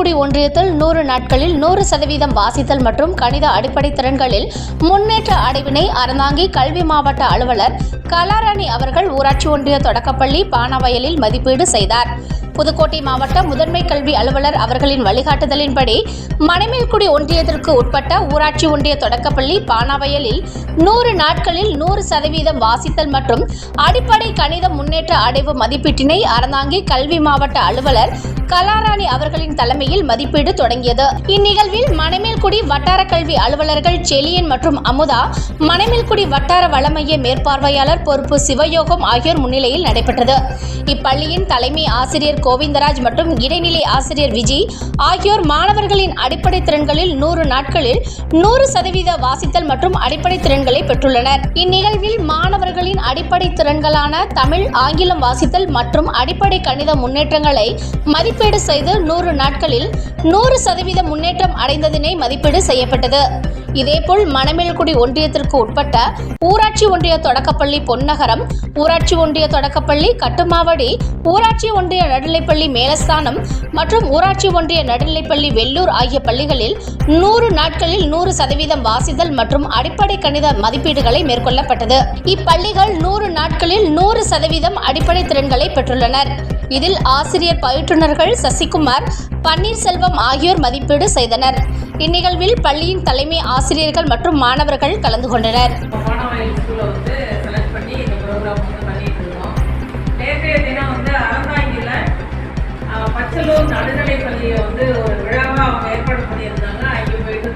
மணமேல்குடி ஒன்றியத்தில் 100 நாட்களில் 100% வாசித்தல் மற்றும் கணித அடிப்படை திறன்களில் முன்னேற்ற அடைவினை அறந்தாங்கி கல்வி மாவட்ட அலுவலர் கலாராணி அவர்கள் ஊராட்சி ஒன்றிய தொடக்கப்பள்ளி பானாவயலில் மதிப்பீடு செய்தார். புதுக்கோட்டை மாவட்ட முதன்மை கல்வி அலுவலர் அவர்களின் வழிகாட்டுதலின்படி மணமேல்குடி ஒன்றியத்திற்கு உட்பட்ட ஊராட்சி ஒன்றிய தொடக்கப்பள்ளி பானாவயலில் 100 நாட்களில் 100% வாசித்தல் மற்றும் அடிப்படை கணித முன்னேற்ற அடைவு மதிப்பீட்டினை அறந்தாங்கி கல்வி மாவட்ட அலுவலர் கலாராணி அவர்களின் தலைமையில் மதிப்பீடு தொடங்கியது. இந்நிகழ்வில் மணமேல்குடி வட்டார கல்வி அலுவலர்கள் செலியன் மற்றும் அமுதா, மணமேல்குடி வட்டார வளமைய மேற்பார்வையாளர் பொறுப்பு சிவயோகம் ஆகியோர் முன்னிலையில் நடைபெற்றது. இப்பள்ளியின் தலைமை ஆசிரியர் கோவிந்தராஜ் மற்றும் இடைநிலை ஆசிரியர் விஜய் ஆகியோர் மாணவர்களின் அடிப்படை திறன்களில் 100 நாட்களில் 100% வாசித்தல் மற்றும் அடிப்படை திறன்களை பெற்றுள்ளனர். இந்நிகழ்வில் மாணவர்களின் அடிப்படை திறன்களான தமிழ், ஆங்கிலம் வாசித்தல் மற்றும் அடிப்படை கணித முன்னேற்றங்களை மதிப்பீடு செய்து 100 நாட்களில் 100% முன்னேற்றம் அடைந்ததினை மதிப்பீடு செய்யப்பட்டது. இதேபோல் மணமேல்குடி ஒன்றியத்திற்கு உட்பட்ட ஊராட்சி ஒன்றிய தொடக்கப்பள்ளி பொன்னகரம், ஊராட்சி ஒன்றிய தொடக்கப்பள்ளி கட்டுமாவடி, ஊராட்சி ஒன்றிய நடுநிலைப்பள்ளி மேலஸ்தானம் மற்றும் ஊராட்சி ஒன்றிய நடுநிலைப்பள்ளி வெள்ளூர் ஆகிய பள்ளிகளில் 100 நாட்களில் 100% வாசித்தல் மற்றும் அடிப்படை கணித மதிப்பீடுகளை மேற்கொள்ளப்பட்டது. இப்பள்ளிகள் 100 நாட்களில் 100% அடிப்படை திறன்களை பெற்றுள்ளனர். இதில் ஆசிரியர் பயிற்றுனர்கள் சசிகுமார், பன்னீர்செல்வம் ஆகியோர் மதிப்பீடு செய்தனர். இந்நிகழ்வில் பள்ளியின் தலைமை ஆசிரியர்கள் மற்றும் மாணவர்கள் கலந்து கொண்டனர். பச்சலூர் நடுநிலை பள்ளியை ஒரு விழாவாக அவங்க ஏற்பாடு பண்ணியிருந்தாங்க. அங்கே போயிட்டு